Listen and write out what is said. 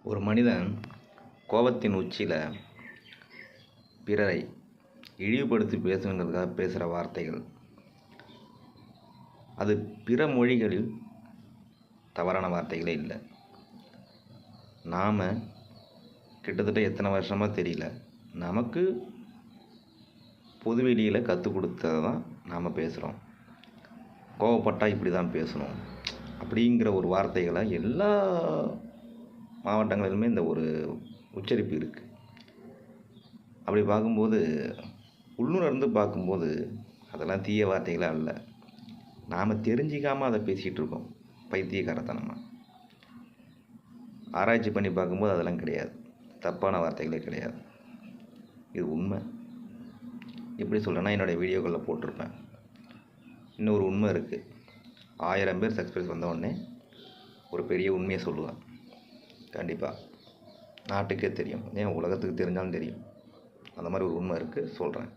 ஒரு மனிதன் கோபத்தின் உச்சியில் பிறரை இழிவுபடுத்தி பேசணுங்கிறதுக்காக பேசுகிற வார்த்தைகள், அது பிற மொழிகளில் தவறான வார்த்தைகளே இல்லை. நாம் கிட்டத்தட்ட எத்தனை வருஷமாக தெரியல, நமக்கு பொதுவெளியில் கற்றுக் கொடுத்தது தான் நாம் பேசுகிறோம். கோவப்பட்டால் இப்படி தான் பேசணும் அப்படிங்கிற ஒரு வார்த்தைகளை எல்லா மாவட்டங்களிலுமே இந்த ஒரு உச்சரிப்பு இருக்குது. அப்படி பார்க்கும்போது, உள்ளுணர்ந்து பார்க்கும்போது அதெல்லாம் தீய வார்த்தைகளாக அல்ல. நாம் தெரிஞ்சிக்காமல் அதை பேசிகிட்டு இருக்கோம் பைத்தியக்காரத்தனமாக. ஆராய்ச்சி பண்ணி பார்க்கும்போது அதெல்லாம் கிடையாது, தப்பான வார்த்தைகளே கிடையாது. இது உண்மை. எப்படி சொல்கிறேன்னா, என்னுடைய வீடியோக்களில் போட்டிருப்பேன். இன்னொரு உண்மை இருக்குது. 1000 பேர் சக்ஸஸ் வந்த உடனே ஒரு பெரிய உண்மையை சொல்லுவேன். கண்டிப்பாக நாட்டுக்கே தெரியும், ஏன் உலகத்துக்கு தெரிஞ்சாலும் தெரியும். அந்த மாதிரி ஒரு உண்மை இருக்குது, சொல்கிறேன்.